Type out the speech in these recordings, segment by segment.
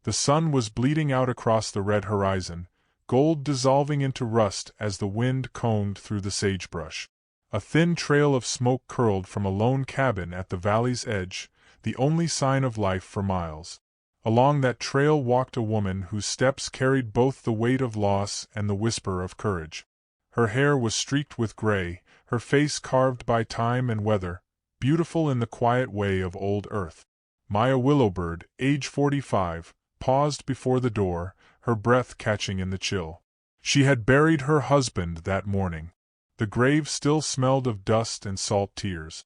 The sun was bleeding out across the red horizon, gold dissolving into rust as the wind combed through the sagebrush. A thin trail of smoke curled from a lone cabin at the valley's edge, the only sign of life for miles. Along that trail walked a woman whose steps carried both the weight of loss and the whisper of courage. Her hair was streaked with gray, her face carved by time and weather, beautiful in the quiet way of old earth. Maya Willowbird, age 45, paused before the door, her breath catching in the chill. She had buried her husband that morning. The grave still smelled of dust and salt tears.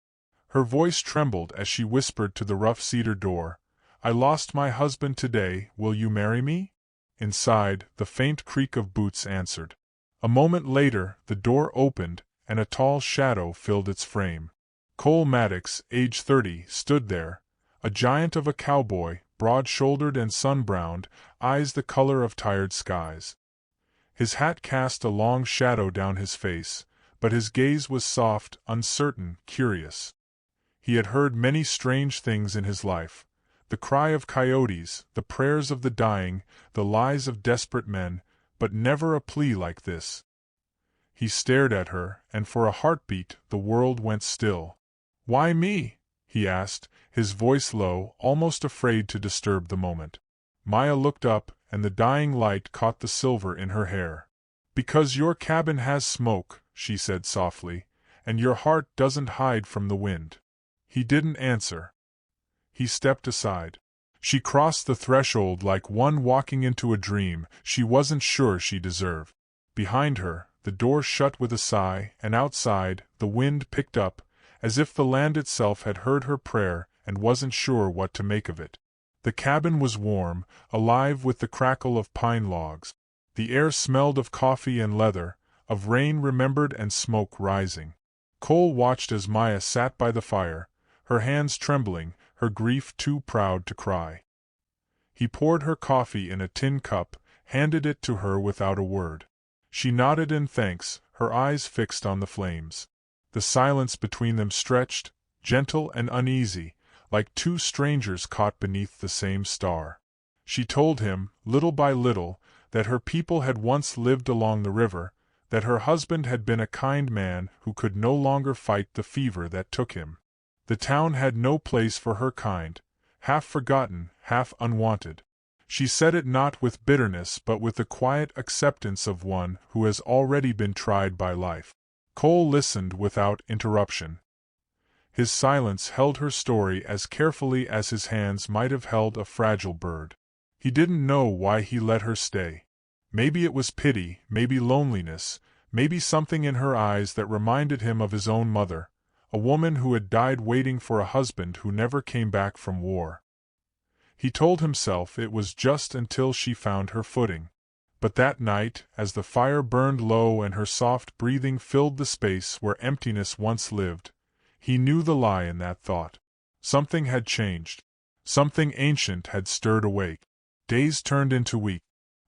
Her voice trembled as she whispered to the rough cedar door, "I lost my husband today, will you marry me?" Inside, the faint creak of boots answered. A moment later, the door opened, and a tall shadow filled its frame. Cole Maddox, age 30, stood there, a giant of a cowboy, broad-shouldered and sun-browned, eyes the color of tired skies. His hat cast a long shadow down his face, but his gaze was soft, uncertain, curious. He had heard many strange things in his life: the cry of coyotes, the prayers of the dying, the lies of desperate men, but never a plea like this. He stared at her, and for a heartbeat the world went still. "Why me?" he asked, his voice low, almost afraid to disturb the moment. Maya looked up, and the dying light caught the silver in her hair. "Because your cabin has smoke," she said softly, "and your heart doesn't hide from the wind." He didn't answer. He stepped aside. She crossed the threshold like one walking into a dream she wasn't sure she deserved. Behind her, the door shut with a sigh, and outside, the wind picked up, as if the land itself had heard her prayer and wasn't sure what to make of it. The cabin was warm, alive with the crackle of pine logs. The air smelled of coffee and leather, of rain remembered and smoke rising. Cole watched as Maya sat by the fire, her hands trembling, her grief too proud to cry. He poured her coffee in a tin cup, handed it to her without a word. She nodded in thanks, her eyes fixed on the flames. The silence between them stretched, gentle and uneasy, like two strangers caught beneath the same star. She told him, little by little, that her people had once lived along the river, that her husband had been a kind man who could no longer fight the fever that took him. The town had no place for her kind, half forgotten, half unwanted. She said it not with bitterness but with the quiet acceptance of one who has already been tried by life. Cole listened without interruption. His silence held her story as carefully as his hands might have held a fragile bird. He didn't know why he let her stay. Maybe it was pity, maybe loneliness, maybe something in her eyes that reminded him of his own mother, a woman who had died waiting for a husband who never came back from war. He told himself it was just until she found her footing. But that night, as the fire burned low and her soft breathing filled the space where emptiness once lived, he knew the lie in that thought. Something had changed. Something ancient had stirred awake. Days turned into weeks.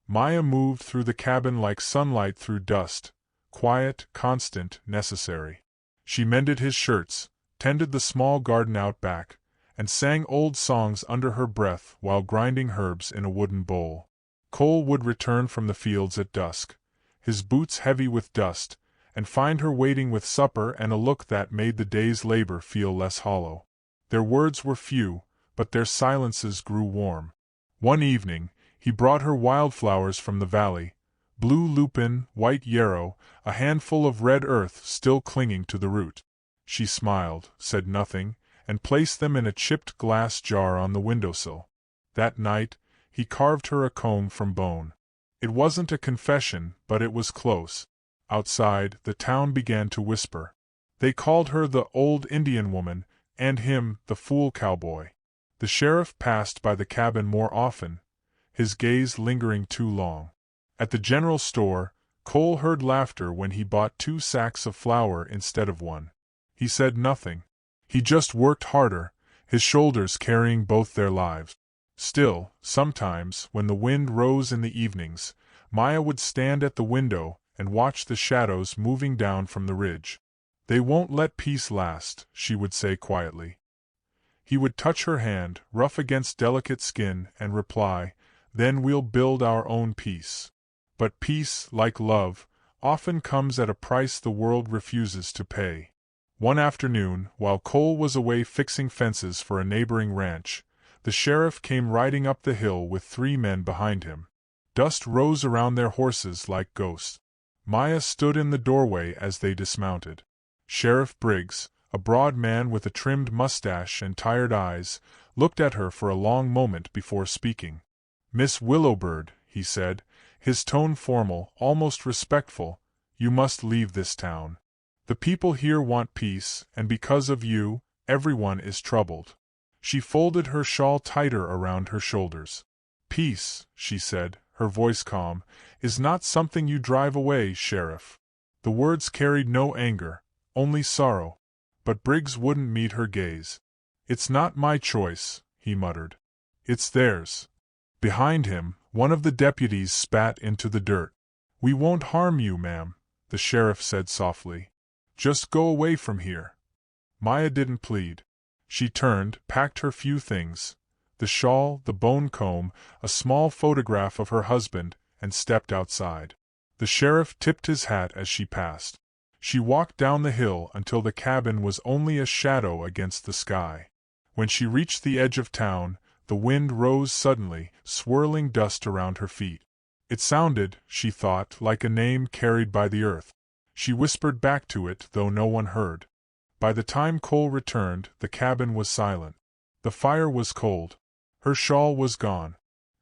Maya moved through the cabin like sunlight through dust, quiet, constant, necessary. She mended his shirts, tended the small garden out back, and sang old songs under her breath while grinding herbs in a wooden bowl. Cole would return from the fields at dusk, his boots heavy with dust, and find her waiting with supper and a look that made the day's labor feel less hollow. Their words were few, but their silences grew warm. One evening, he brought her wildflowers from the valley, blue lupin, white yarrow, a handful of red earth still clinging to the root. She smiled, said nothing, and placed them in a chipped glass jar on the windowsill. That night, he carved her a comb from bone. It wasn't a confession, but it was close. Outside, the town began to whisper. They called her the old Indian woman, and him the fool cowboy. The sheriff passed by the cabin more often, his gaze lingering too long. At the general store, Cole heard laughter when he bought 2 sacks of flour instead of 1. He said nothing. He just worked harder, his shoulders carrying both their lives. Still, sometimes, when the wind rose in the evenings, Maya would stand at the window and watch the shadows moving down from the ridge. "They won't let peace last," she would say quietly. He would touch her hand, rough against delicate skin, and reply, Then we'll build our own peace. But peace, like love, often comes at a price the world refuses to pay. One afternoon, while Cole was away fixing fences for a neighboring ranch, the sheriff came riding up the hill with 3 men behind him. Dust rose around their horses like ghosts. Maya stood in the doorway as they dismounted. Sheriff Briggs, a broad man with a trimmed mustache and tired eyes, looked at her for a long moment before speaking. "Miss Willowbird," he said, his tone formal, almost respectful, "you must leave this town. The people here want peace, and because of you, everyone is troubled." She folded her shawl tighter around her shoulders. "Peace," she said, her voice calm, "is not something you drive away, Sheriff." The words carried no anger, only sorrow. But Briggs wouldn't meet her gaze. "It's not my choice," he muttered. "It's theirs." Behind him, one of the deputies spat into the dirt. "We won't harm you, ma'am," the sheriff said softly. "Just go away from here." Maya didn't plead. She turned, packed her few things, the shawl, the bone comb, a small photograph of her husband, and stepped outside. The sheriff tipped his hat as she passed. She walked down the hill until the cabin was only a shadow against the sky. When she reached the edge of town, the wind rose suddenly, swirling dust around her feet. It sounded, she thought, like a name carried by the earth. She whispered back to it, though no one heard. By the time Cole returned, the cabin was silent. The fire was cold. Her shawl was gone.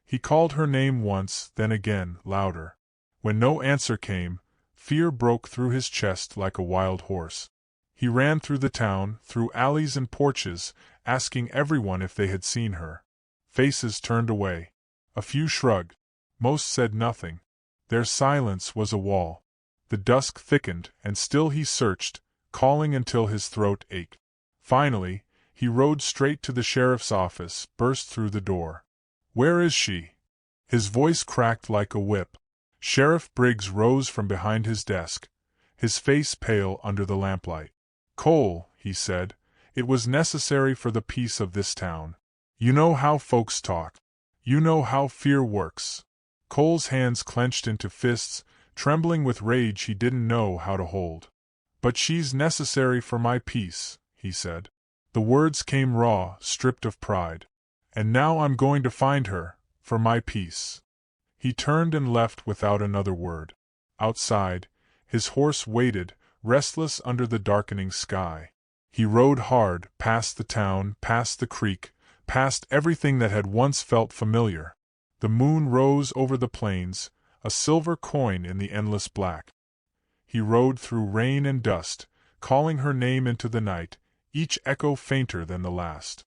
He called her name once, then again, louder. When no answer came, fear broke through his chest like a wild horse. He ran through the town, through alleys and porches, asking everyone if they had seen her. Faces turned away. A few shrugged. Most said nothing. Their silence was a wall. The dusk thickened, and still he searched, calling until his throat ached. Finally, he rode straight to the sheriff's office, burst through the door. "Where is she?" His voice cracked like a whip. Sheriff Briggs rose from behind his desk, his face pale under the lamplight. "Cole," he said, "it was necessary for the peace of this town. You know how folks talk. You know how fear works." Cole's hands clenched into fists, trembling with rage he didn't know how to hold. "But she's necessary for my peace," he said. The words came raw, stripped of pride. "And now I'm going to find her, for my peace." He turned and left without another word. Outside, his horse waited, restless under the darkening sky. He rode hard, past the town, past the creek, past everything that had once felt familiar. The moon rose over the plains, a silver coin in the endless black. He rode through rain and dust, calling her name into the night, each echo fainter than the last.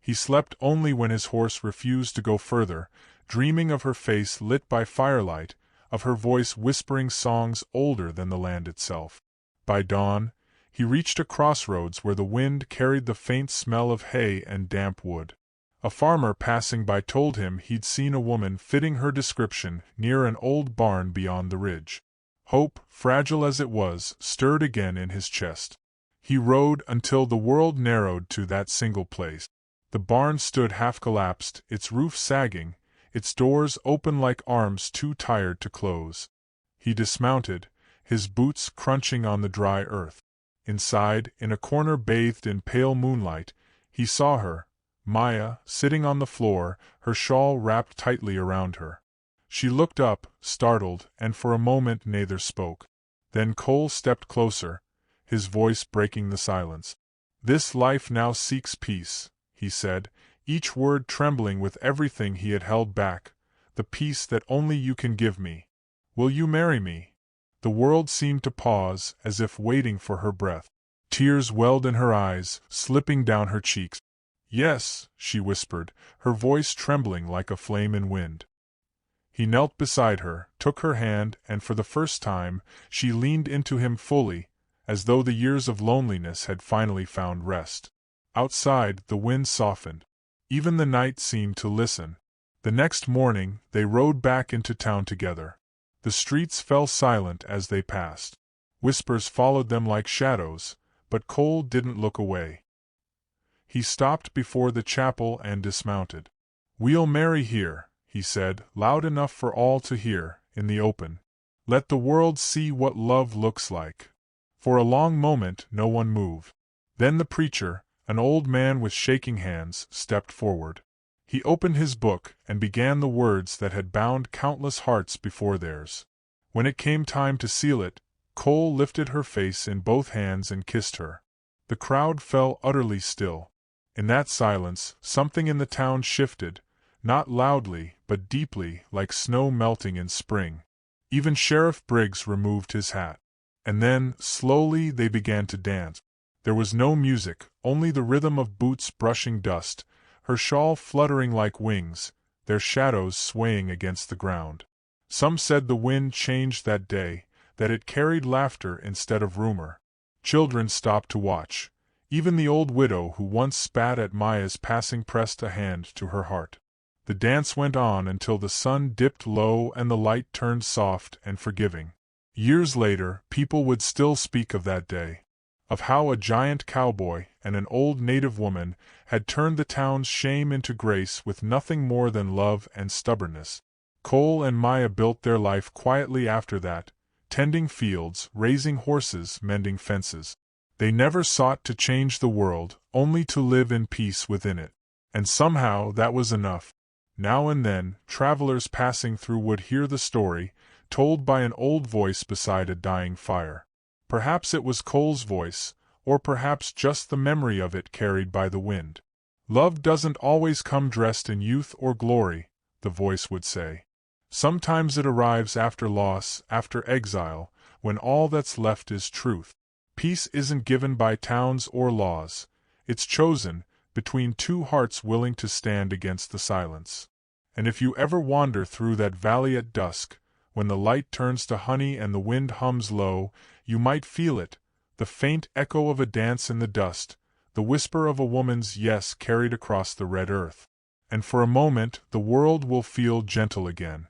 He slept only when his horse refused to go further, dreaming of her face lit by firelight, of her voice whispering songs older than the land itself. By dawn, he reached a crossroads where the wind carried the faint smell of hay and damp wood. A farmer passing by told him he'd seen a woman fitting her description near an old barn beyond the ridge. Hope, fragile as it was, stirred again in his chest. He rode until the world narrowed to that single place. The barn stood half-collapsed, its roof sagging, its doors open like arms too tired to close. He dismounted, his boots crunching on the dry earth. Inside, in a corner bathed in pale moonlight, he saw her, Maya, sitting on the floor, her shawl wrapped tightly around her. She looked up, startled, and for a moment neither spoke. Then Cole stepped closer, his voice breaking the silence. "This life now seeks peace," he said, each word trembling with everything he had held back, "the peace that only you can give me. Will you marry me?" The world seemed to pause, as if waiting for her breath. Tears welled in her eyes, slipping down her cheeks. "Yes," she whispered, her voice trembling like a flame in wind. He knelt beside her, took her hand, and for the first time, she leaned into him fully, as though the years of loneliness had finally found rest. Outside, the wind softened. Even the night seemed to listen. The next morning, they rode back into town together. The streets fell silent as they passed. Whispers followed them like shadows, but Cole didn't look away. He stopped before the chapel and dismounted. "We'll marry here," he said, loud enough for all to hear, in the open. Let the world see what love looks like. For a long moment no one moved. Then the preacher, an old man with shaking hands, stepped forward. He opened his book and began the words that had bound countless hearts before theirs. When it came time to seal it, Cole lifted her face in both hands and kissed her. The crowd fell utterly still. In that silence, something in the town shifted, not loudly, but deeply, like snow melting in spring. Even Sheriff Briggs removed his hat. And then, slowly, they began to dance. There was no music, only the rhythm of boots brushing dust, her shawl fluttering like wings, their shadows swaying against the ground. Some said the wind changed that day, that it carried laughter instead of rumor. Children stopped to watch. Even the old widow who once spat at Maya's passing pressed a hand to her heart. The dance went on until the sun dipped low and the light turned soft and forgiving. Years later, people would still speak of that day, of how a giant cowboy and an old native woman had turned the town's shame into grace with nothing more than love and stubbornness. Cole and Maya built their life quietly after that, tending fields, raising horses, mending fences. They never sought to change the world, only to live in peace within it. And somehow that was enough. Now and then, travelers passing through would hear the story, told by an old voice beside a dying fire. Perhaps it was Cole's voice, or perhaps just the memory of it carried by the wind. Love doesn't always come dressed in youth or glory, the voice would say. Sometimes it arrives after loss, after exile, when all that's left is truth. Peace isn't given by towns or laws. It's chosen, between two hearts willing to stand against the silence. And if you ever wander through that valley at dusk, when the light turns to honey and the wind hums low, you might feel it, the faint echo of a dance in the dust, the whisper of a woman's yes carried across the red earth. And for a moment the world will feel gentle again.